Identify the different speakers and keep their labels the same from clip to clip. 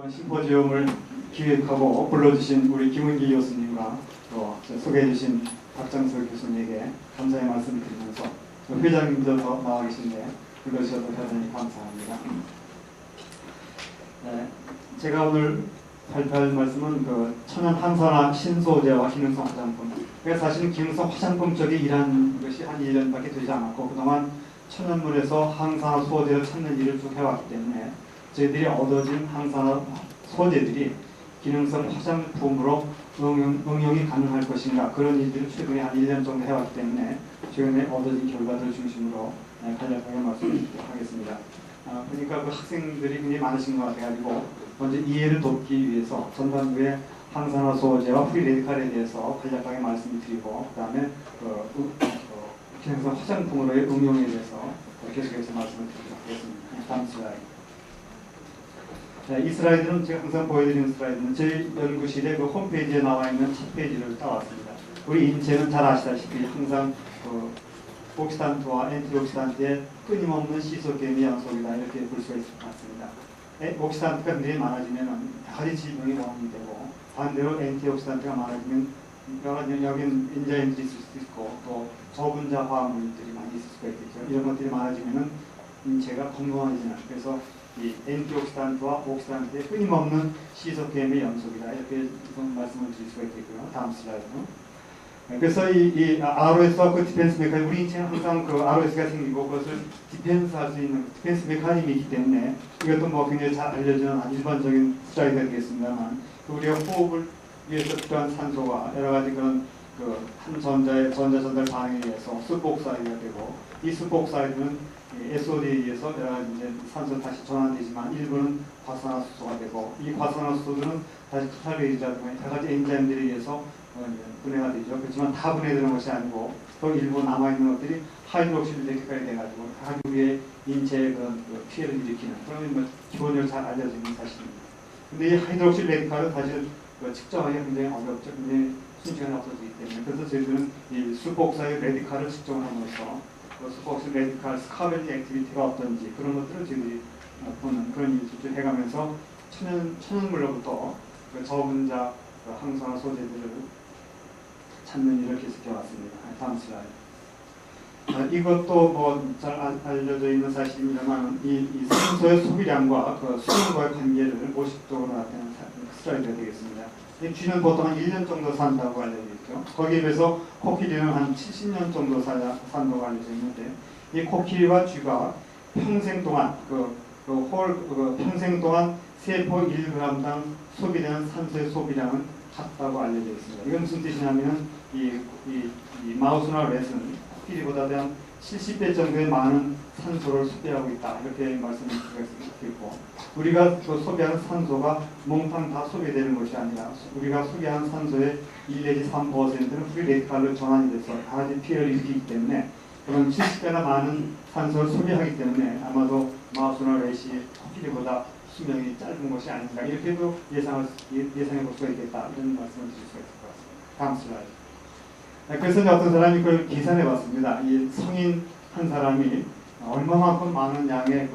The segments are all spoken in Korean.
Speaker 1: 이번 심포지움을 기획하고 불러주신 우리 김은기 교수님과 또 소개해주신 박정석 교수님에게 감사의 말씀을 드리면서 회장님도 더 나와 계신데 불러주셔서 대단히 감사합니다. 네, 제가 오늘 발표할 말씀은 그 천연 항산화 신소재와 기능성 화장품. 그래서 사실은 기능성 화장품 쪽에 일한 것이 한 1년밖에 되지 않았고 그동안 천연물에서 항산화 소재를 찾는 일을 쭉 해왔기 때문에 저희들이 얻어진 항산화 소재들이 기능성 화장품으로 응용이 가능할 것인가 그런 일들을 최근에 한 1년 정도 해왔기 때문에 최근에 얻어진 결과들을 중심으로 간략하게 말씀하겠습니다. 그러니까 그 학생들이 굉장히 많으신 것 같아가지고 먼저 이해를 돕기 위해서 전반부에 항산화 소재와 프리레디칼에 대해서 간략하게 말씀을 드리고 그 다음에 기능성 화장품으로의 응용에 대해서 계속해서 말씀을 드리도록 하겠습니다. 다음 슬라이드. 네, 이 슬라이드는 제가 항상 보여드리는 슬라이드는 저희 연구실의 그 홈페이지에 나와 있는 첫 페이지를 따왔습니다. 우리 인체는 잘 아시다시피 항상 옥시단트와 엔티옥시단트의 끊임없는 시소개미 연속이다 이렇게 볼 수가 있을 것 같습니다. 옥시단트가 굉장히 많아지면 여러 가지 질병이 원인이 되고 반대로 엔티옥시단트가 많아지면 여긴 엔자임들이 있을 수도 있고 또 저분자 화합물들이 많이 있을 수가 있겠죠. 이런 것들이 많아지면 인체가 건강하지 않아요. 그래서 이 엔티옥시단트와 옥시단트의 끊임없는 시소개미 연속이다 이렇게 말씀을 드릴 수가 있겠고요. 다음 슬라이드는. 그래서 이 ROS와 그 디펜스 메커니즘, 우리 인체는 항상 그 ROS가 생기고 그것을 디펜스할 수 있는 디펜스 메커니즘이 있기 때문에 이것도 뭐 굉장히 잘 알려지는 일반적인 슬라이드가 되겠습니다만 우리가 호흡을 위해서 필요한 산소가 여러 가지 그런 한 전자의 전자 전달 반응에 의해서 수복사이드가 되고 이 수복사이드는 SOD에 의해서 여러 가지 이제 산소 다시 전환되지만 일부는 과산화수소가 되고 이 과산화수소들은 다시 카탈레이즈라든가 여러 가지 엔자임들에 의해서 분해가 되죠. 그렇지만 다 분해되는 것이 아니고 또 일부 남아있는 것들이 하이드록실 레디칼이 돼가지고 아주 우리의 인체에 그런 피해를 일으키는 그런 뭐 기본적으로 잘 알려지는 사실입니다. 근데 이 하이드록실 레디칼은 사실 측정하기가 굉장히 어렵죠. 굉장히 순식간에 없어지기 때문에 그래서 저희들은 이 수복사의 레디칼을 측정을 함으로써 수복사 레디칼 스카벨리 액티비티가 어떤지 그런 것들을 저희들이 보는 그런 일을 해가면서 천연물로부터 저분자 항산화 소재들을 찾는 일을 계속해 왔습니다. 다음 슬라이드. 이것도 뭐 잘 알려져 있는 사실입니다만 이 산소의 소비량과 수용과의 관계를 50도로 나타내는 슬라이드가 되겠습니다. 이 쥐는 보통 한 1년 정도 산다고 알려져 있죠. 거기에 비해서 코끼리는 한 70년 정도 산다고 알려져 있는데 이 코끼리와 쥐가 평생 동안 평생 동안 세포 1g당 소비되는 산소의 소비량은 같다고 알려져 있습니다. 이건 무슨 뜻이냐면 이 마우스나 렛은 코끼리보다 한 70배 정도의 많은 산소를 소비하고 있다 이렇게 말씀을 드릴 수 있고 우리가 소비하는 산소가 몽땅 다 소비되는 것이 아니라 우리가 소비하는 산소의 1 내지 3%는 프리레디칼로 전환이 돼서 여러 가지 피해를 일으키기 때문에 그런 70배나 많은 산소를 소비하기 때문에 아마도 마우스나 렛이 코끼리보다 수명이 짧은 것이 아닌가 이렇게도 예상해 볼 수가 있겠다 이런 말씀을 드릴 수가 있을 것 같습니다. 다음 슬라이드. 그래서 어떤 사람이 그걸 계산해 봤습니다. 이 성인 한 사람이 얼마만큼 많은 양의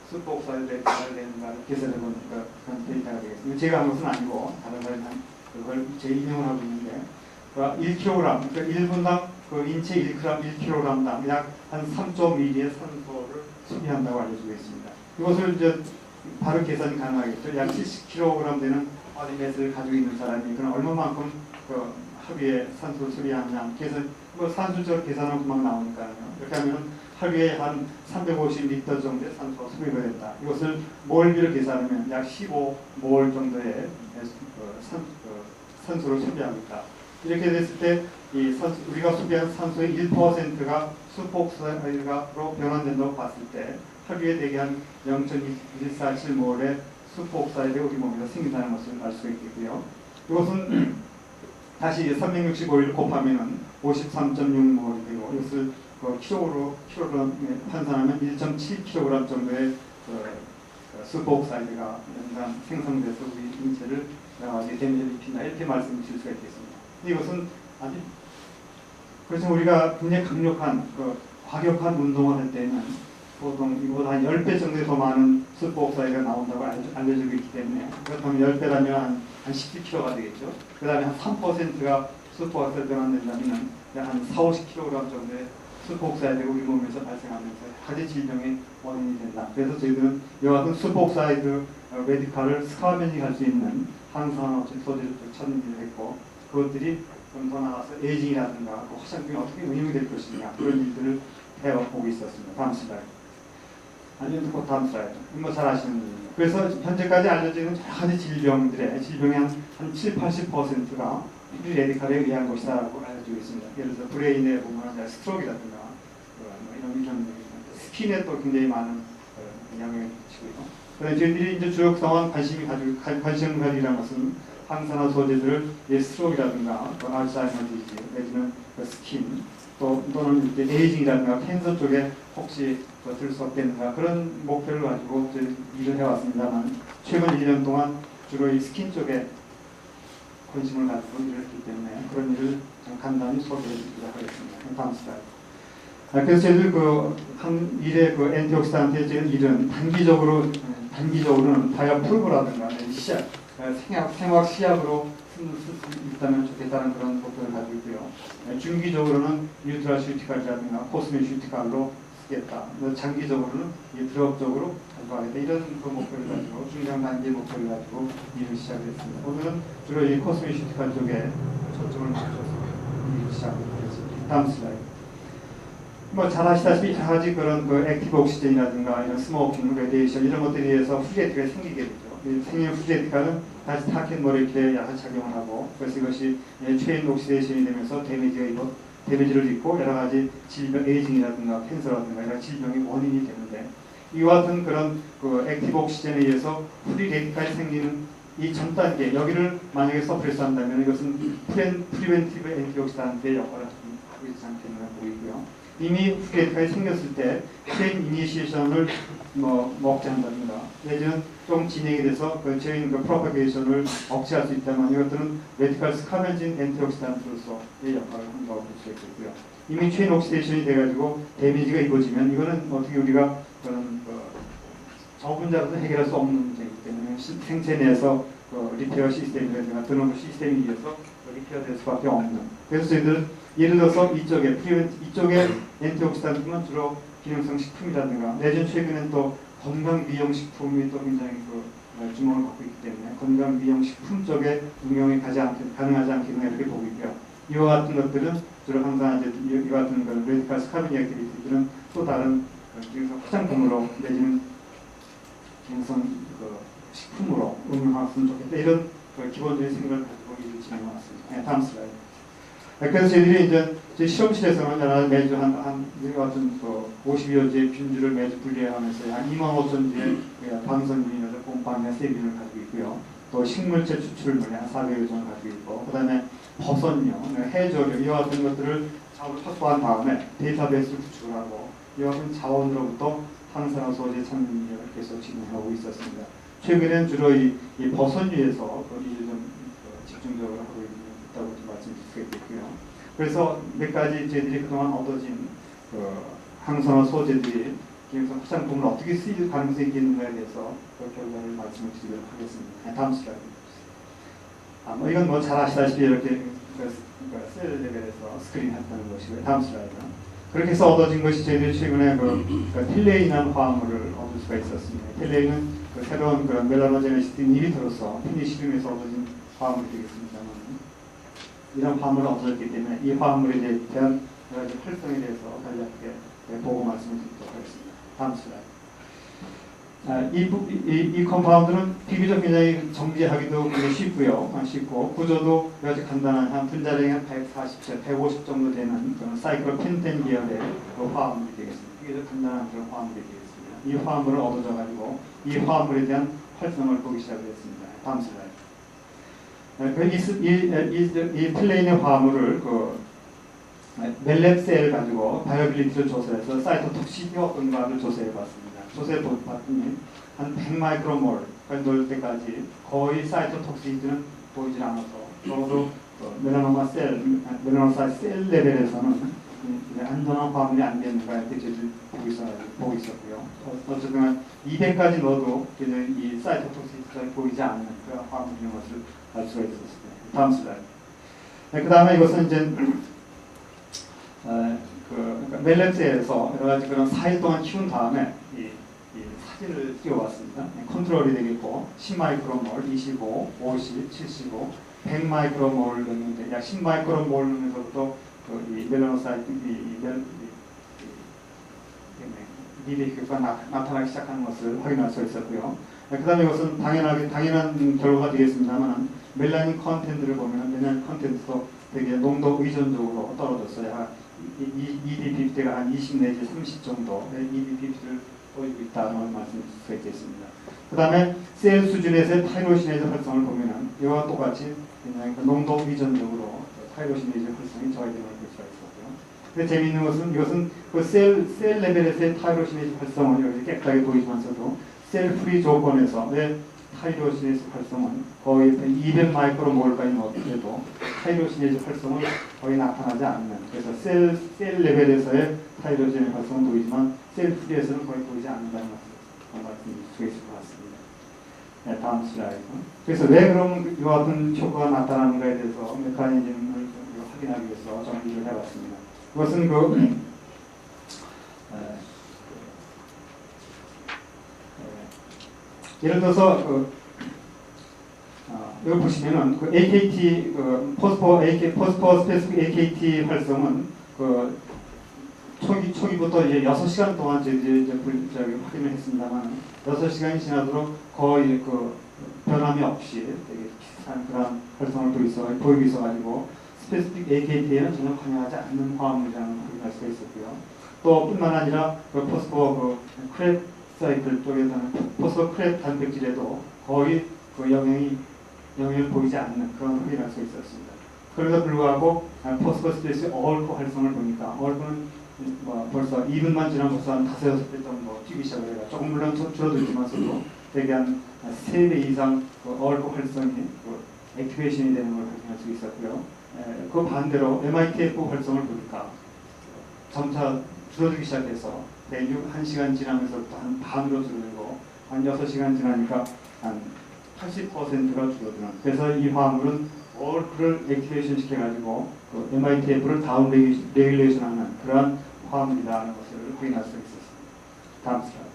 Speaker 1: 수복사를 내는가를 계산해 보는 그런 데이터가 되겠습니다. 제가 한 것은 아니고 다른 사람이 그걸 제 인용을 하고 있는데 1kg, 그러니까 1분당 인체 1kg당 약 한 3.2G의 산소를 소비한다고 알려지고 있습니다. 이것을 이제 바로 계산이 가능하겠죠. 약 70kg 되는 바디매스를 가지고 있는 사람이 그럼 얼마만큼 하루에 산소를 소비하느냐 계산 산술적으로 계산하면 금방 나오니까요. 이렇게 하면 하루에 한 350리터 정도의 산소가 소비가 된다. 이것을 몰비로 계산하면 약 15몰 정도의 산소를 소비하고 있다. 이렇게 됐을 때 우리가 소비한 산소의 1%가 수복사이드로 변환된다고 봤을 때 하루에 대개 한 0.147몰의 수복사이드가 우리 몸에서 생긴다는 것을 알 수 있겠고요. 이것은 다시 365일 곱하면 53.6몰이 되고 이것을 킬로그램 환산하면 1.7kg 정도의 수복사이드가 연간 생성돼서 우리 인체를 여러 가지 데미지를 입힌다 이렇게 말씀을 드릴 수가 있겠습니다. 이것은 아주 그래서 우리가 굉장히 강력한 과격한 운동을 할 때는 보통 이보다 한 10배 정도 더 많은 수포옥사이드가 나온다고 알려지고 있기 때문에 그렇다면 10배라면 한 10kg가 되겠죠. 그 다음에 한 3%가 수포옥사이드가 된다면 한 4-50kg 정도의 수포옥사이드가 우리 몸에서 발생하면서 가지 질병의 원인이 된다. 그래서 저희들은 이와 같은 수포옥사이드 메디칼을 스카멘징할 수 있는 항산화 소재를 찾는 일을 했고, 그것들이 좀 더 나아가서 에이징이라든가 화장품이 어떻게 응용이 될 것이냐, 그런 일들을 해보고 있었습니다. 다음 슬라이드. 아니면 또 다음 슬라이드. 뭐 잘 아시는 분이에요. 그래서 현재까지 알려지는 여러 가지 질병의 한 70-80%가 이 메디칼에 의한 것이다라고 알려지고 있습니다. 예를 들어서 브레인에 보면 스트로크라든가 이런 스킨에 또 굉장히 많은 영향을 미치고요. 그다음에 저희들이 이제 주요 그동안 관심을 가지는 것은 항산화 소재들을 스트로크라든가 알츠하이머 디지즈 내지는 스킨 또는 이제 에이징이라든가 캔서 쪽에 혹시 들 수 없겠는가, 그런 목표를 가지고 일을 해왔습니다만, 최근 1년 동안 주로 이 스킨 쪽에 관심을 가지고 일을 했기 때문에 그런 일을 간단히 소개해드리도록 하겠습니다. 다음 슬라이드. 그래서 저희들 한 일의 엔티옥시단트의 일은 단기적으로는 바이오풀브라든가 시약, 생화학 시약으로 쓸 수 있다면 좋겠다는 그런 목표를 가지고 있고요. 중기적으로는 뉴트라슈티칼이라든가 코스메슈티칼로 쓰겠다. 장기적으로는 드럭적으로 가져가겠다. 이런 목표를 가지고 중간 단계 목표를 가지고 일을 시작했습니다. 오늘은 주로 이 코스메슈티칼 쪽에 초점을 맞춰서 일을 시작하겠습니다. 다음 슬라이드. 뭐 잘 아시다시피 여러 가지 그런 액티브 옥시젠이라든가 이런 스모킹, 레디에이션 이런 것들에 의해서 프리에티가 생기게 되죠. 생긴 프리에티카는 다시 타켓 모레큐레에 약간 작용을 하고, 그래서 이것이 체인 옥시데이션이 되면서 데미지를 입고 여러 가지 질병, 에이징이라든가 캔서라든가 이런 질병의 원인이 되는데, 이와 같은 그런 액티브 옥시젠에 의해서 프리레디칼이 생기는 이 전 단계, 여기를 만약에 서프레스 한다면 이것은 프리벤티브 엔티옥시단트의 역할을 하고 있지 않겠나 보이고요. 이미 프리레디칼이 생겼을 때 체인 이니시에이션을 억제한다든가 내지는 좀 진행이 돼서 체인 프로파게이션을 억제할 수 있다면 이것들은 레디칼 스카멘징 엔티옥시단트로서의 역할을 한다고 볼 수 있겠고요. 이미 체인 옥시데이션이 돼가지고 데미지가 입어지면 이거는 어떻게 우리가 그런 저 분자로도 해결할 수 없는 문제이기 때문에 생체 내에서 리페어 시스템이라든가 드러브 시스템에 의해서 리페어될 수밖에 없는. 그래서 저희들은 예를 들어서 이쪽에 엔티옥시단트는 주로 기능성 식품이라든가 내지는 최근엔 또 건강 미용식품이 또 굉장히 주목을 받고 있기 때문에 건강 미용식품 쪽에 응용이 가능하지 않겠나 이렇게 보고 있고요. 이와 같은 것들은 주로 항상 이와 같은 레디칼 스카벤 액티비티들은 또 다른 기능성 화장품으로 내지는 기능성 식품으로 응용하면 좋겠다. 이런 기본적인 생각을 가지고 일을 진행해 왔습니다. 네, 다음 슬라이드. 그래서 저희들이 이제 실험실에서는 매주 한 50여지의 균주를 매주 분리하면서 한 25,000주의 방선균이나 곰팡이나 세균을 가지고 있고요. 또 식물체 추출물 한 400여 종을 가지고 있고, 그 다음에 버섯류, 해조류 이와 같은 것들을 자원을 확보한 다음에 데이터베이스를 구축을 하고 이와 같은 자원으로부터 항산화 소재 찾는 일을 계속 진행하고 있었습니다. 최근엔 주로 이 버섯류에서 일을 좀 집중적으로 하고 있다고 말씀드릴 수 있겠고요. 그래서 몇 가지 저희들이 그동안 얻어진 항산화 소재들이 기능성 화장품을 어떻게 쓰일 가능성이 있겠는가에 대해서 그 결과를 말씀을 드리도록 하겠습니다. 다음 슬라이드. 이건 잘 아시다시피 이렇게 셀 레벨에서 스크린했다는 것이고요. 다음 슬라이드. 그렇게 해서 얻어진 것이 저희들이 최근에 텔레인이라는 화합물을 얻을 수가 있었습니다. 텔레인은 새로운 멜라노제네시스 이니비터로서 피니시륨에서 얻어진 화합물이 되겠습니다만, 이런 화합물을 얻었기 때문에 이 화합물에 대한 여러 가지 활성에 대해서 간략하게 보고 말씀을 드리도록 하겠습니다. 다음 슬라이드. 이 컴파운드는 비교적 굉장히 정제하기도 굉장히 쉽고 구조도 여러 가지 간단한 한 분자량이 한 140, 150 정도 되는 그런 사이클로펜텐 계열의 화합물이 되겠습니다. 비교적 간단한 그런 화합물이 되겠습니다. 이 화합물을 얻어져 가지고 이 화합물에 대한 활성을 보기 시작했습니다. 다음 슬라이드. 이 플레인의 화합물을 멜렙셀 가지고 바이오빌리티를 조사해서 사이토톡시티 어떤가를 조사해봤습니다. 조사해봤더니 한 100마이크로몰 넣을 때까지 거의 사이토톡시티는 보이질 않아서 적어도 멜라노마 셀 레벨에서는 안전한 화합물이 안 되는가 이렇게 저희들 보고 있었고요. 어쨌든 200까지 넣어도 이 사이토톡시스가 보이지 않는 그런 화합물인 것을 알 수가 있었습니다. 다음 슬라이드. 네, 그 다음에 이것은 이제 그러니까 멜렉스에서 여러 가지 그런 4일 동안 키운 다음에 이 사진을 띄워봤습니다. 컨트롤이 되겠고 10마이크로몰, 25, 50, 75, 100마이크로몰 넣는데 약 10마이크로몰 넣으면서부터 이 멜라노사이트 미백효과가 나타나기 시작하는 것을 확인할 수 있었고요. 그 다음에 이것은 당연한 결과가 되겠습니다만 멜라닌 컨텐츠를 보면 멜라닌 컨텐츠도 되게 농도 의존적으로 떨어졌어요. EDPP가 한 20 내지 30 정도 EDPP를 보이고 있다는 말씀을 드릴 수 있겠습니다. 그 다음에 셀 수준에서의 타이로시네이즈 활성을 보면은 이와 똑같이 그냥 농도 의존적으로 타이로시네이즈 활성이 저하되는 걸 볼 수가 있었고요. 근데 재미있는 것은 이것은 그 셀 레벨에서의 타이로시네이즈 활성은 여기 깨끗하게 보이지만서도 셀 프리 조건에서의 타이로시네이즈 활성은 거의 200 마이크로몰까지 넣어도 타이로시네이즈 활성은 거의 나타나지 않는, 그래서 셀 레벨에서의 타이로시네이즈 활성은 보이지만 셀 프리에서는 거의 보이지 않는다는 말씀을 수 있을 것 같습니다. 네, 다음 슬라이드. 그래서 왜 그럼 이와 같은 효과가 나타나는가에 대해서 메커니즘을 확인하기 위해서 정리를 해봤습니다. 그것은 예를 들어서 여기 보시면은 그 AKT 포스포 스페시픽 AKT 활성은 초기부터 이제 6시간 동안 확인을 했습니다만 6시간이 지나도록 거의 변함이 없이 되게 비슷한 그런 활성을 보이고 있어가지고 스페시픽 AKT에는 전혀 관여하지 않는 화합물이라는 걸 확인할 수가 있었고요. 또 뿐만 아니라 포스포 크랩 사이클 쪽에서는 포스포 크랩 단백질에도 거의 영향을 보이지 않는 그런 확인할 수 있었습니다. 그럼에도 불구하고 포스포스페이스 어울코 활성을 보니까 어울코는 벌써 2분만 지나면 벌써 한 5-6배 정도 뛰기 시작을 해요. 조금 물론 줄어들지만서도 되게 한 3배 이상 어울코 활성이 액티베이션이 되는 걸 확인할 수 있었고요. 그 반대로 MITF 활성을 보니까 점차 줄어들기 시작해서 1시간 지나면서부터 한 반으로 줄어들고 한 6시간 지나니까 한 80%가 줄어드는, 그래서 이 화합물은 어울크를 액티베이션 시켜가지고 MITF를 다운 레귤레이션하는 그러한 화합물이라는 것을 확인할 수 있었습니다. 다음 슬라이드.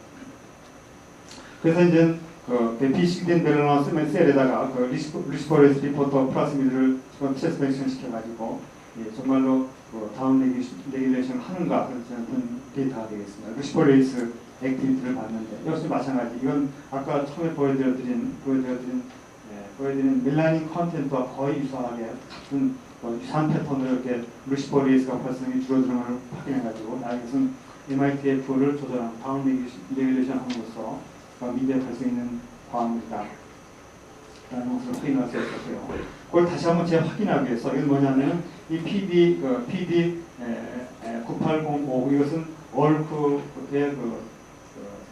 Speaker 1: 그래서 이제 비식된 멜라노스 셀에다가 리스포레스 리포터 플라스미드를 트랜스팩션 시켜가지고 정말로 다운 레귤레이션 하는가 그런 데이터가 되겠습니다. 리스포레이스 액티비티를 봤는데 역시 마찬가지. 이건 아까 처음에 보여드린 멜라닌 컨텐츠와 거의 유사하게 같은 유사한 패턴으로 이렇게 루시포리에스가 활성이 줄어드는 걸 확인해가지고 이것은 MITF를 조절하는 다운 레귤레이션 함으로써 미대 활성이 있는 화합물이다 라는 것을 확인할 수 있었고요. 그걸 다시 한번 재확인하기 위해서 이건 뭐냐면 이 PD 9805 이것은 얼크의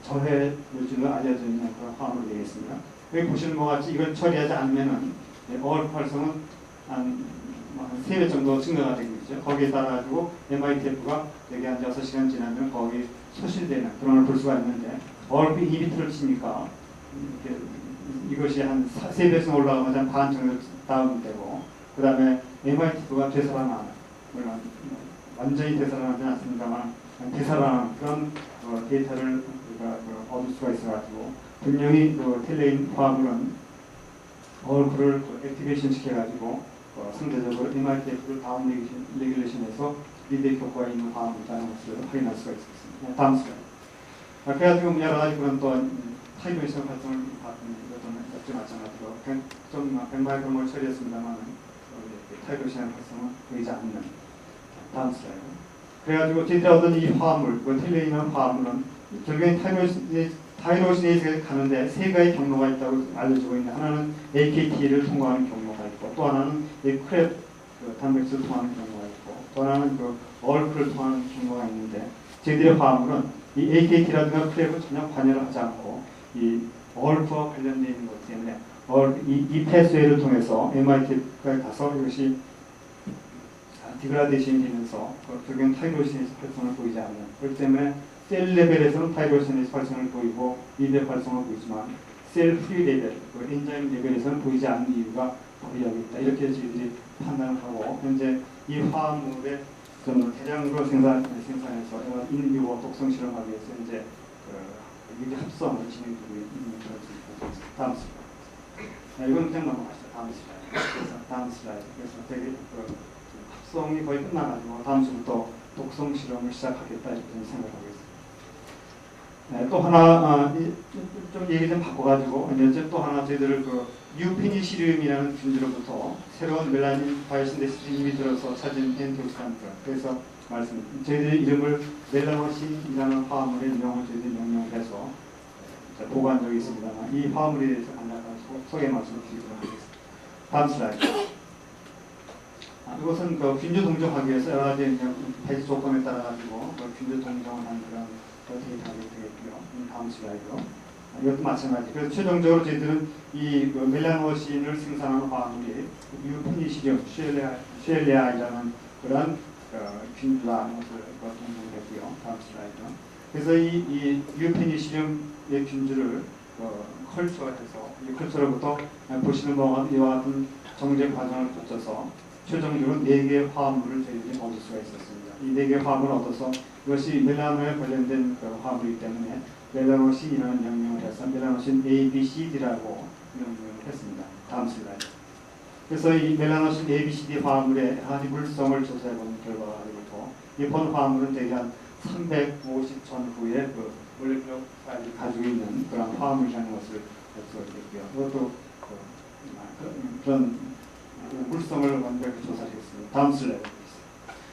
Speaker 1: 저해 물질로 알려져 있는 그런 화합물이 되겠습니다. 여기 보시는 것 같이 이걸 처리하지 않으면은 얼크 활성은 한 3배 정도 증가가 되고 있죠. 거기에 따라 가지고 MITF가 여기 한 6시간 지나면 거의 소실되는 그런 걸 볼 수가 있는데 얼크 2비트를 치니까 이것이 한 3배씩 올라가면 한 반 정도 다운되고 그 다음에 MITF가 되살아나는, 물론 완전히 되살아나지 않습니다만 되살아나는 그런 데이터를 우리가 얻을 수가 있어가지고 분명히 텔레인 화합물은 얼크를 액티베이션 시켜가지고 상대적으로 MITF를 다운 레귤레이션에서 리드의 효과가 있는 화합물이라는 것을 확인할 수가 있습니다. 다음 슬라이드. 그래가지고 여러 가지 그런 또 타이로시네이즈 활성을 봤더니 이것은 역시 마찬가지로 100마이크로몰 처리했습니다만 타이로시네이즈 활성은 보이지 않는. 다음 슬라이드. 그래가지고 저희들이 얻은 이 화합물, 텔레인 화합물은 결국엔 타이로시네이즈가 가는데 3가지 경로가 있다고 알려지고 있는데 하나는 AKT를 통과하는 경로가 있고 또 하나는 크랩 단백질을 통하는 경로가 있고 또 하나는 얼크를 통하는 경로가 있는데 저희들의 화합물은 이 AKT라든가 크랩은 전혀 관여를 하지 않고 이 얼크와 관련되어 있는 것 때문에 이 패스웨이를 통해서 MIT까지 가서 이것이 디그라데이션이 되면서 결국엔 타이로시네이스 활성을 보이지 않는, 그렇기 때문에 셀 레벨에서는 타이로시네이스 활성을 보이고 미백 활성을 보이지만 셀 프리 레벨, 엔자임 레벨에서는 보이지 않는 이유가 바로 여기 있다. 이렇게 저희들이 판단을 하고 현재 이 화합물의 대량으로 생산해서 인비고 독성 실험하기 위해서 이제 유기 합성을 진행되고 있는 그런 situa입니다. 다음 슬라이드. 이건 그냥 넘어가시죠. 다음 슬라이드. 그래서 다음 슬라이드. 그래서 되게 합성이 거의 끝나가지고 다음 주부터 독성 실험을 시작하겠다 이렇게 생각하고 있습니다. 네, 또 하나 좀 얘기 좀 바꿔가지고 이제 또 하나 저희들 유피니시륨이라는 균주로부터 새로운 멜라닌 바이오신데시스 이미터로서 찾은 엔티옥시단트. 그래서 저희들이 이름을 멜라노신이라는 화합물의 명을 저희들이 명명해서 보고한 적이 있습니다만 이 화합물에 대해서 간략한 소개 말씀을 드리도록 하겠습니다. 다음 슬라이드. 이것은 균주 동정하기 위해서 여러 가지 배지 조건에 따라 가지고 균주 동정을 한 그런 데이터가 되겠고요. 다음 슬라이드로. 이것도 마찬가지. 그래서 최종적으로 저희들은 이 멜라노신을 생산하는 화합물이 유피니시륨, 쉘레아이라는 그런 균주라는 것을 동정했고요. 다음 슬라이드. 그래서 이 유피니시륨의 균주를 컬처해서 이 컬처로부터 보시는 바와 같은 정제 과정을 거쳐서 최종적으로 4개의 화합물을 저희들이 얻을 수가 있었습니다. 이 4개의 화합물을 얻어서 이것이 멜라노에 관련된 화합물이기 때문에 멜라노신이라는 명명을 해서 멜라노신 A, B, C, D라고 명명을 했습니다. 다음 슬라이드. 그래서 이 멜라노신 A, B, C, D 화합물의 한 물성을 조사해보는 결과가 되고 이 본 화합물은 대개 한 350전 후에 몰레큘러 파일을 가지고 있는 그런 화합물이라는 것을 알 수가 있겠고요. 이것도 그런 물성을 완벽히 조사했습니다. 다음 슬라이드.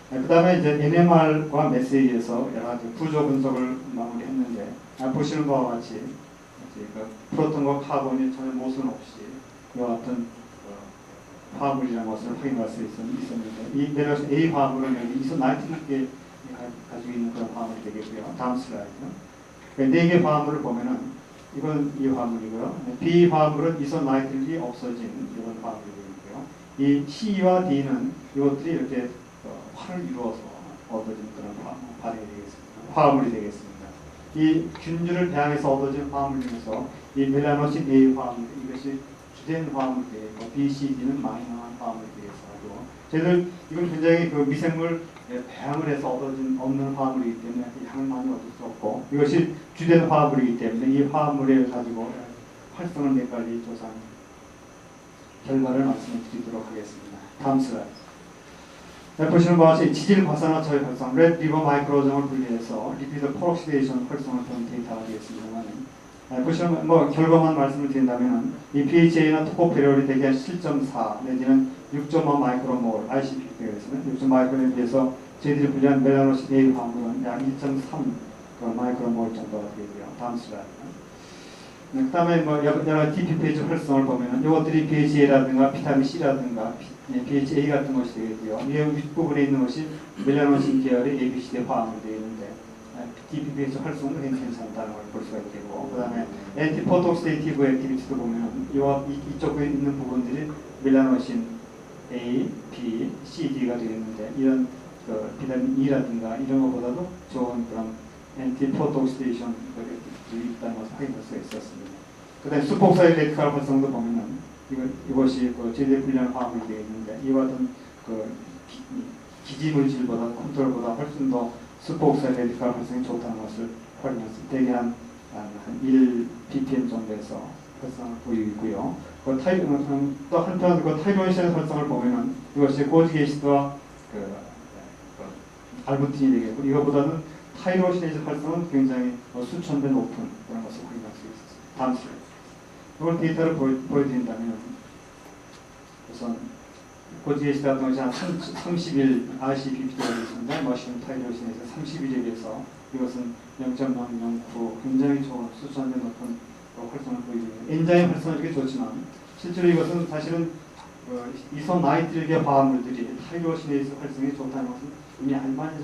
Speaker 1: 그 다음에 이제 NMR과 메시지에서 여러 가지 구조 분석을 마무리했는데 보시는 바와 같이 프로톤과 카본이 전혀 모순 없이 이와 같은 화합물이라는 것을 확인할 수 있었는데 이 멜라노신 A 화합물은 여기 이소나이트릭에 가지고 있는 그런 화합물이 되겠고요. 다음 슬라이드. 4개 화합물을 보면은 이건 이 화합물이고요. B 화합물은 이소나이트릭이 없어진 이런 화합물이 되겠고요. 이 C와 D는 이것들이 이렇게 활을 이루어서 얻어진 그런 화합물이 되겠습니다. 이 균주를 배양해서 얻어진 화합물 중에서 이 멜라노신 A 화합물 이것이 주된 화합물이 되겠고 B, C, D는 마이너한 화합물이 되겠고 저희들 이건 굉장히 미생물 배양을 해서 얻는 화합물이기 때문에 양을 많이 얻을 수 없고 이것이 주된 화합물이기 때문에 이 화합물을 가지고 활성을 몇 가지 조사한 결과를 말씀을 드리도록 하겠습니다. 다음 슬라이드. 보시는 바와 같이 지질 과산화 저해 활성, 레드 리버 마이크로정을 분리해서 리피드 퍼럭시데이션 활성을 본 데이터가 되겠습니다만 보시면 결과만 말씀을 드린다면 이 pHA나 토코페롤이 대개 7.4 내지는 6.5 마이크로몰 ICP에 있으면 6.5 마이크로몰에 비해서 저희들이 분리한 멜라노신 A 화합물은 약 1.3 마이크로몰 정도가 되고요. 다음 슬라이드. 그 다음에 여러 DP 페이지 활성을 보면은 이것들이 pHA라든가 비타민 C라든가 pHA 같은 것이 되겠고요. 이 윗부분에 있는 것이 멜라노신 계열의 ABCD 화합물이 되겠는데 DP 페이지 활성도 괜찮다는 걸 볼 수가 있겠고 그 다음에 엔티포톡시데이티브 액티비티도 보면은 이쪽에 있는 부분들이 멜라노신 A, B, C, D가 되겠는데 이런 비타민 E라든가 이런 것보다도 좋은 그런 엔티포톡시데이션 있다는 것을 확인할 수 있었습니다. 그 다음에 수폭사의 레티칼 활성도 보면은 이것이 제대 분리한 화합물이 되겠는데 이와 같은 기지물질보다 컨트롤보다 훨씬 더 수폭사의 레티칼 활성이 좋다는 것을 확인했습니다. 대개 한 1 ppm 정도에서 활성을 보이고 있고요. 또 한편 타이로시네 활성을 보면은 이것이 고지게시드와 알부틴이 되겠고 이거보다는 타이로시네이즈 활성은 굉장히 수천 배 높은 그런 것을 확인할 수 있습니다. 다음 슬라이드. 이걸 데이터를 보여드린다면 우선 고지게시드 같은 것이 한 30일 RCPP가 되겠습니다. 머신 타이로시네이즈 30일에 비해서 이것은 0.009 굉장히 좋은 수천 배 높은 활성을 보이고 엔자임 활성은 이렇게 좋지만 실제로 이것은 사실은 이소나이트릭의 화합물들이 타이로시네이즈 활성이 좋다는 것은 이미 많이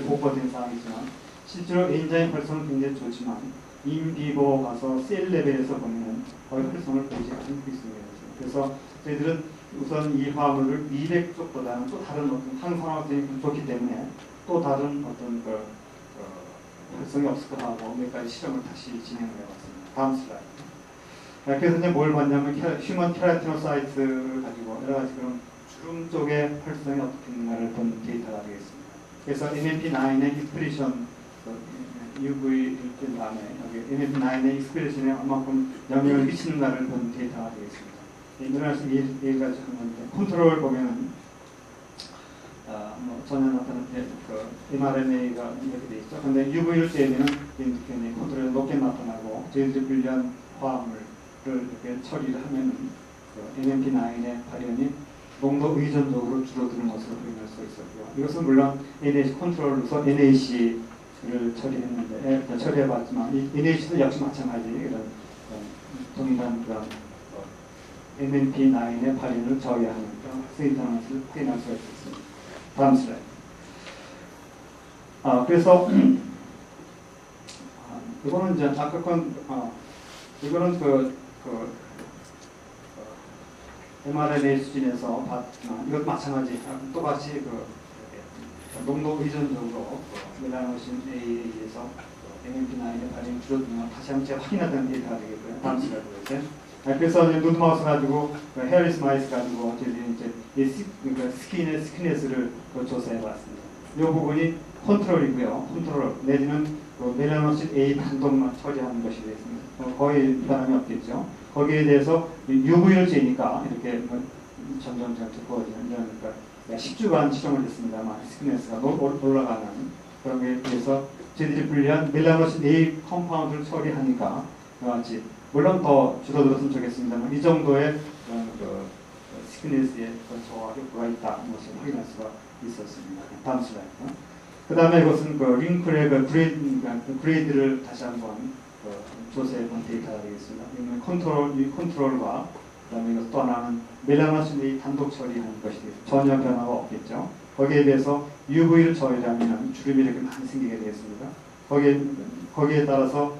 Speaker 1: 보고된 사항이지만 실제로 엔자임 활성은 굉장히 좋지만 인비보 가서 셀 레벨에서 보면 거의 활성을 보이지 않고 있습니다. 그래서 저희들은 우선 이 화합물을 미백 쪽보다는 또 다른 어떤 항산화성이 좋기 때문에 또 다른 어떤 활성이 없을 것 하고 몇 가지 실험을 다시 진행을 해봤습니다. 다음 슬라이드. 그래서 이제 뭘 봤냐면 휴먼 케라티노사이트를 가지고 여러 가지 그런 주름 쪽의 활성이 어떻게 있는가를 본 데이터가 되겠습니다. 그래서 MMP9의 익스프레션 UV 일 다음에 여기 MMP9의 익스프레션에 얼마큼 영향을 미치는가를 본 데이터가 되겠습니다. 일어나서 예를 가지고 하는데 컨트롤 보면은 뭐 전혀 나타나는 그 mRNA가 이렇게 돼 있죠. 근데 UV를 쬐면은 굉장히 컨트롤이 높게 나타나고 저희들이 분리한 화합물을 이렇게 처리를 하면은 그 MMP9의 발현이 농도 의존적으로 줄어드는 것으로 확인할 수 있었고요. 이것은 물론 NAC 컨트롤로서 NAC를 처리해봤지만 이 NAC도 역시 마찬가지 이런 동일한 그런 MMP9의 발현을 저해하는 그런 학생이 있다는 것을 확인할 수가 있었습니다. 다음 슬라이드. 그래서 이거는 이제 아까 건 이거는 mRNA 수준에서 봤지만 이것도 마찬가지 똑같이 농도 의존적으로 멜라노신 A에 의해서 MMP9의 발현이 줄어드는 걸 다시 한번 제가 확인하던 데이터가 되겠고요. 다음 슬라이드 보세요. 그래서 이제 누드 마우스 가지고 헤어리스 마이스 가지고 저희들이 이제 스킨의 스키네스를 조사해봤습니다. 이 부분이 컨트롤이고요. 컨트롤 내지는 멜라노신 A 단독만 처리하는 것이 되겠습니다. 거의 변함이 없겠죠. 거기에 대해서 UV를 쬐니까 이렇게 점점 두꺼워지는 그러니까 10주간 실험을 했습니다만 스키네스가 올라가는 그런 게 대해서 저희들이 분리한 멜라노신 A 컴파운드를 처리하니까 같이 물론 더 줄어들었으면 좋겠습니다만 이 정도의 스키네스의 저하 효과가 있다는 것을 확인할 수가 있었습니다. 다음 슬라이드. 그 다음에 이것은 링클의 그레이드를 다시 한번 조사해본 데이터가 되겠습니다. 컨트롤과 그 다음에 이것 또 하나는 멜라노신 A 단독 처리하는 것이 되겠습니다. 전혀 변화가 없겠죠. 거기에 대해서 UV를 처리하면 주름이 이렇게 많이 생기게 되겠습니다. 거기에 따라서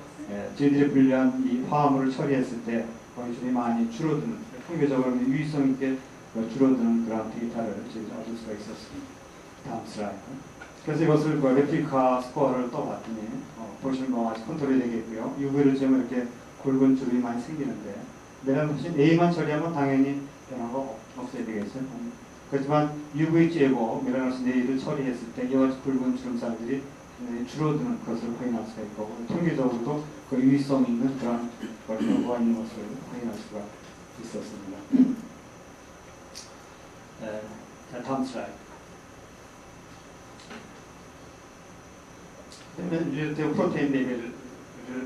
Speaker 1: 저희들이 분리한 이 화합물을 처리했을 때 거의 주름이 많이 줄어드는 통계적으로 유의성 있게 줄어드는 그런 데이터를 저희들이 얻을 수가 있었습니다. 다음 슬라이드. 그래서 이것을 레플리카 스코어를 또 봤더니 보시는 바와 같이 컨트롤이 되겠고요. UV를 쬐면 이렇게 굵은 주름이 많이 생기는데 멜라노신 A만 처리하면 당연히 변화가 없어야 되겠죠. 그렇지만 UV 쬐고 멜라노신 A를 처리했을 때 이와 같이 굵은 주름살들이 줄어드는 것을 확인할 수가 있고 통계적으로도 그 유의성 있는 그런 결과가 있는 것을 확인할 수가 있었습니다. 자, 다음 슬라이드. 그러면 유전자 프로테인 레벨을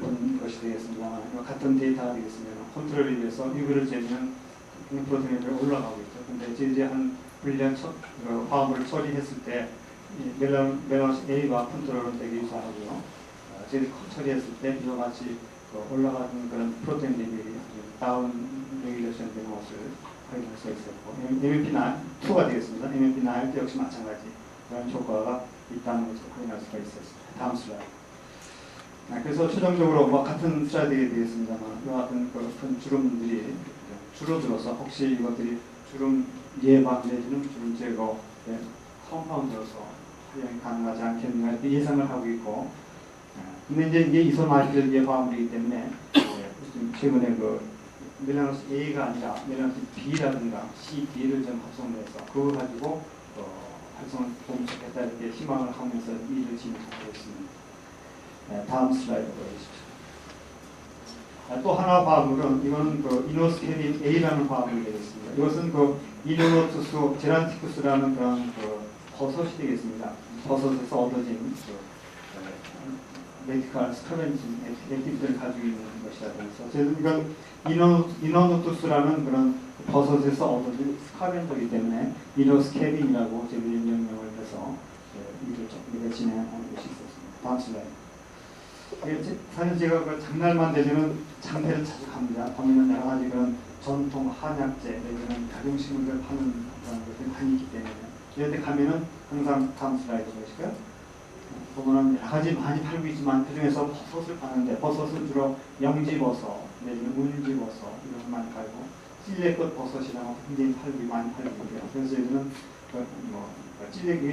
Speaker 1: 본 것이 되겠습니다만 같은 데이터가 되겠습니다. 컨트롤에 의해서 UV를 재면 프로테인 레벨이 올라가고 있죠. 근데 저희들이 한 분리한 화합물을 처리했을 때 멜라노신 A와 컨트롤은 되게 유사하고요. 저희들이 처리했을 때 이와 같이 올라가는 그런 프로테인 레벨이 다운 레귤레이션 되는 것을 확인할 수 있었고 MMP2가 되겠습니다. MMP9 역시 마찬가지 그런 효과가 있다는 것을 확인할 수가 있었습니다. 다음 슬라이드. 그래서 최종적으로 같은 슬라이드에 되겠습니다만 이와 같은 큰 주름들이 줄어들어서 혹시 이것들이 주름 예방 내지는 주름 제거의 컴파운드로서 활용이 가능하지 않겠는가 이렇게 예상을 하고 있고 근데 이제 이게 이소마이필 화합물이기 때문에 최근에 멜라노신 A가 아니라 멜라노신 B라든가 C, D를 좀 합성해서 그걸 가지고 활성을 공급했다 이렇게 희망을 하면서 일을 진행하고 있습니다. 다음 슬라이드 보여주십시오. 또 하나 화합물은 이건 이노스케린 A라는 화합물이 되겠습니다. 이것은 이노노투스 제란티쿠스라는 그런 버섯이 되겠습니다. 버섯에서 얻어진 메디컬 스카벤진 액티비티를 가지고 있는 것이라고 해서 저희는 이건 이노노투스라는 그런 버섯에서 얻어진 스카벤저이기 때문에 이노스케린이라고 저희들이 명명을 해서 일을 진행하는 것이 있었습니다. 다음 슬라이드. 사실 제가 장날만 되면 장터를 자주 갑니다. 가면 여러 가지 그런 전통 한약재 내지는 가공식물을 파는 그런 것들이 많이 있기 때문에 이런 데 가면은 항상 다음 슬라이드 보실까요? 보면은 여러 가지 많이 팔고 있지만 그 중에서 버섯을 파는데 버섯은 주로 영지버섯 내지는 울지버섯 이런 걸 많이 팔고 찔레꽃 버섯이라고 굉장히 많이 팔리고요. 그래서 저희들은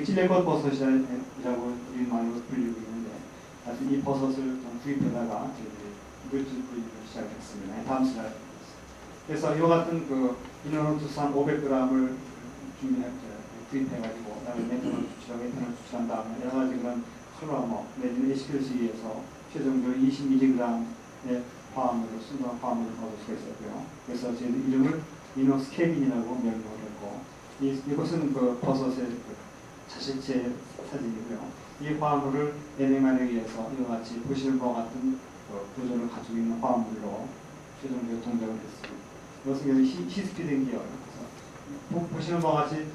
Speaker 1: 찔레꽃 버섯이라고 이름으로 불리고 있는데 사실 이 버섯을 좀 구입하다가 저희들이 물질 구입을 시작했습니다. 다음 슬라이드. 그래서 이와 같은 이노노투산 500g을 구입해가지고 그다음에 메탄올 추출하고 에탄올 추출한 다음에 여러 가지 그런 컬러머 내지는 HPLC에서 최종적으로 20mg의 화합물을 순수한 화합물을 얻을 수가 있었고요. 그래서 저희들 이름을 이노스케빈이라고 명명을 했고 이것은 버섯의 자실체 사진이고요. 이 화합물을 NMR에 의해서 이와 같이 보시는 바와 같은 구조를 가지고 있는 화합물로 최종적으로 동작을 했습니다. 이것은 히스피딘 계열. 그래서 보시는 바와 같이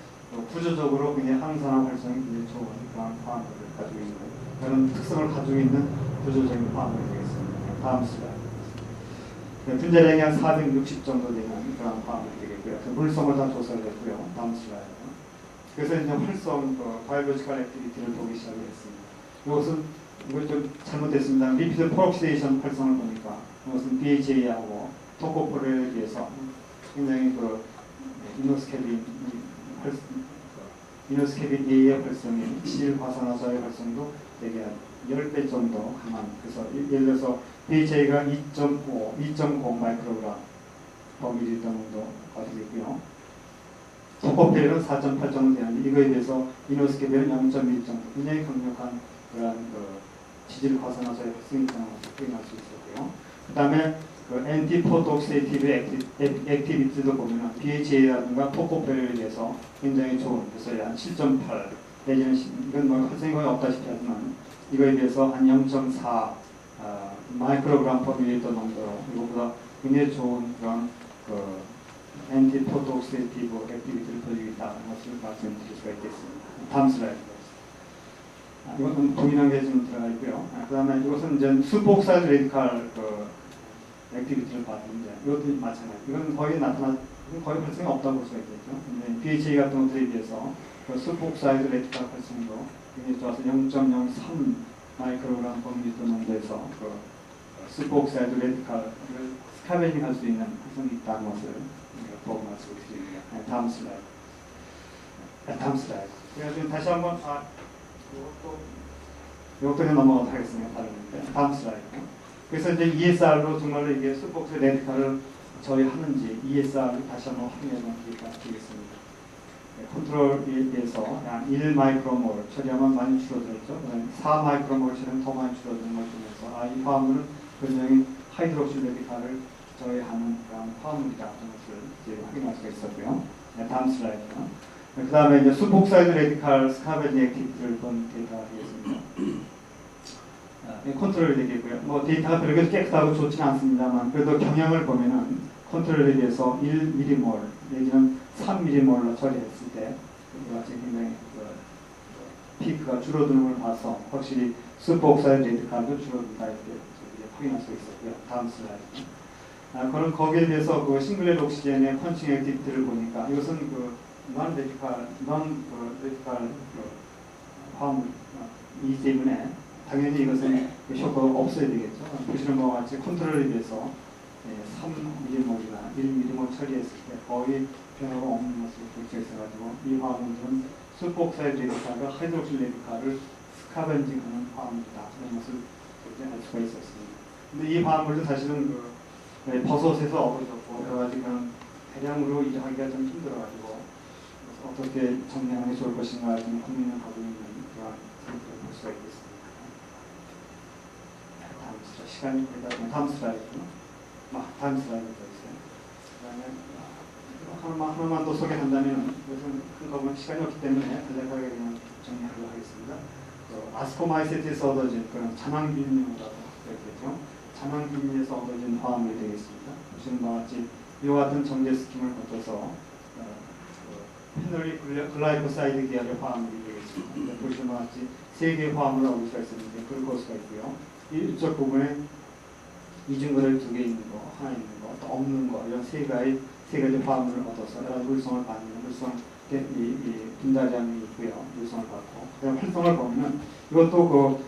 Speaker 1: 구조적으로 굉장히 항산화 활성이 굉장히 좋은 그런 화합물을 가지고 있는 그런 특성을 가지고 있는 구조적인 화합물이 되겠습니다. 다음 슬라이드. 분자량이 한 460 정도 되는 그런 화합물이 되겠고요. 물성을 다 조사를 했고요. 다음 슬라이드. 그래서 이제 활성, 바이올로지컬 액티비티를 보기 시작했습니다. 이거 좀 잘못됐습니다. 리피드 프록시데이션 활성을 보니까 이것은 BHA하고 토코포레에 비해서 굉장히 이노스케빈 A의 활성이 질과산화자의 활성도 되게 10배 정도 강한. 그래서 예를 들어서 BHA가 2.0 마이크로그램 범위리 정도가 되겠고요. 토코페렐은 4.8 정도 되는데 이거에 비해서 이노스케빈은 0.1 정도 굉장히 강력한 그런 지질과산화자의 활성이 있다는 것을 확인할 수 있었고요. 그 다음에 엔티포톡세이티브 액티비티도 보면 BHA라든가 토코페렐에 비해서 굉장히 좋은, 그래서 한 7.8 내지는 이건 활성이 거의 없다시피 하지만 이거에 비해서 한 0.4 마이크로그램 퍼 밀리리터 정도로 이거보다 굉장히 좋은 그런 엔티포톡세이티브 액티비티를 보여주고 있다는 것을 말씀드릴 수가 있겠습니다. 다음 슬라이드. 이것은 동일한 게 좀 들어가 있고요. 그 다음에 이것은 이제 슈퍼옥사이드 레디칼 액티비티를 봤는데 이것도 마찬가지. 이건 거의 발생이 없다고 볼 수가 있겠죠. 근데 BHA 같은 것들에 비해서 슈퍼옥사이드 레디칼 활성도 굉장히 좋아서 0.03 마이크로그램 퍼미터 정도에서 슈퍼옥사이드 레디칼을 스카베징할 수 있는 활성이 있다는 것을 보고 말씀드립니다. 다음 슬라이드. 다음 슬라이드. 그래서 다시 한번 이것도 그냥 넘어가도록 하겠습니다. 다음 슬라이드. 그래서 이제 ESR로 정말로 이게 슈퍼옥사이드 레디칼을 처리하는지 ESR을 다시 한번 확인해 보는 기회가 되겠습니다. 컨트롤에 비해서 약 1 마이크로몰 처리하면 많이 줄어들었죠. 4 마이크로몰 처리하면 더 많이 줄어드는 걸 보면서 이 화합물은 굉장히 하이드록실 레디칼을 저해하는 그런 화합물이다 하는 것을 이제 확인할 수가 있었고요. 다음 슬라이드. 그 다음에 이제 슈퍼옥사이드 레디칼 스카베징 액티비티를 본 데이터가 되겠습니다. 컨트롤이 되겠고요. 데이터가 별로 깨끗하고 좋지는 않습니다만 그래도 경향을 보면은 컨트롤에 비해서 1mm몰 내지는 3mm몰로 처리했을 때 이같이 굉장히 피크가 줄어드는 걸 봐서 확실히 슈퍼옥사이드 레디칼도 줄어든다 이렇게 확인할 수 있었고요. 다음 슬라이드. 그럼 거기에 비해서 싱글렛 옥시젠의 펀칭 액티비티를 보니까 이것은 non 레디칼 화합물이기 때문에 당연히 이것은 효과가 없어야 되겠죠. 보시는 바와 같이 컨트롤에 비해서 3mm몰이나 1mm몰 처리했을 때 거의 변화가 없는 것을 볼 수 있어가지고 이 화합물은 슈퍼옥사이드 레디칼과 하이드록실 레디칼을 스카벤징하는 화합물이다 이런 것을 알 수가 있었습니다. 근데 이 화합물도 사실은 버섯에서 얻어졌고 여러 가지 그런 대량으로 일하기가 좀 힘들어가지고 어떻게 정리하는 게 좋을 것인가 좀 고민을 하고 있는 그런 상태를 볼 수가 있겠습니다. 시간이 되다 다음 슬라이드. 다음 슬라이드 보세요. 그다음에 하나만 더 소개한다면 이것은 큰 거면 시간이 없기 때문에 간략하게 그냥 정리하도록 하겠습니다. 아스코마이세트에서 얻어진 그런 자망균류라고 되겠죠. 자망균류에서 얻어진 화합물이 되겠습니다. 보시는 바와 같이 이와 같은 정제 스킴을 거쳐서 페놀리 글라이코사이드 계열의 화합물이 되겠습니다. 보시는 바와 같이 3개의 화합물을 얻을 수가 있었는데 글루코스가 있고요. 이쪽 부분에 이중근을 2개 있는 거, 하나 있는 거, 또 없는 거 이런 세 가지 화합물을 얻어서 여러 물성을 받는 물성 분자량이 있고요. 물성을 받고 그다음 활성을 보면은 이것도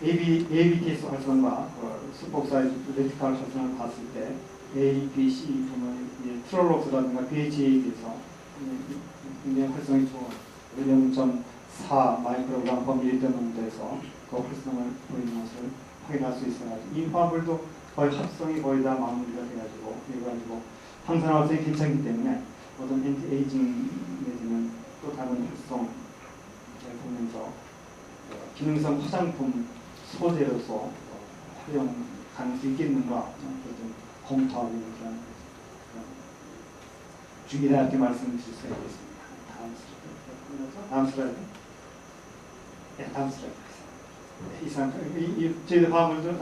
Speaker 1: ABTS 활성과 수폭사의 레티칼 활성을 봤을 때 A, B, C 보면 트롤록스라든가 BHA에 비해서 굉장히 활성이 좋은 0.4 마이크로그램 범위 있던 농도에서 그 활성을 보이는 것을 확인할 수 있어가지고 이 화물도 거의 합성이 거의 다 마무리가 돼가지고 항산화 활성이 괜찮기 때문에 어떤 엔티에이징 내지는 또 다른 활성을 보면서 기능성 화장품 소재로서 활용 가능성이 있겠는가 좀 검토하고 있는 그런 중이다 이렇게 말씀을 드릴 수 있겠습니다. 다음 슬라이드. 네, 다음 슬라이드. 이상 저희들 화물들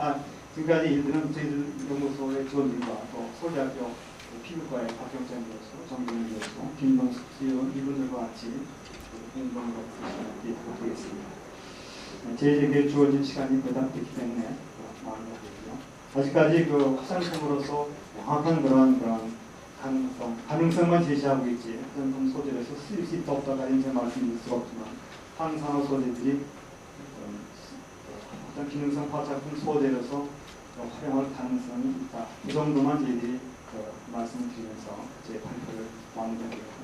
Speaker 1: 지금까지 일들은 저희들 연구소의 지원진과 또 서울대학교 피부과의 박경찬 교수, 정경훈 교수, 김동숙 지원 이분들과 같이 공동으로 되겠습니다. 저희에게 주어진 시간이 보답됐기 때문에 마무리하고요. 아직까지 그 화장품으로서 명확한 그런 가능성만 제시하고 있지 화장품 소재로서 쓰일 수 있다 없다가 이제 말씀드릴 수가 없지만 항산화 소재들이 어떤 기능성 화장품 소재로서 활용할 가능성이 있다. 이 정도만 저희들이 말씀을 드리면서 제 발표를 마무리하겠습니다.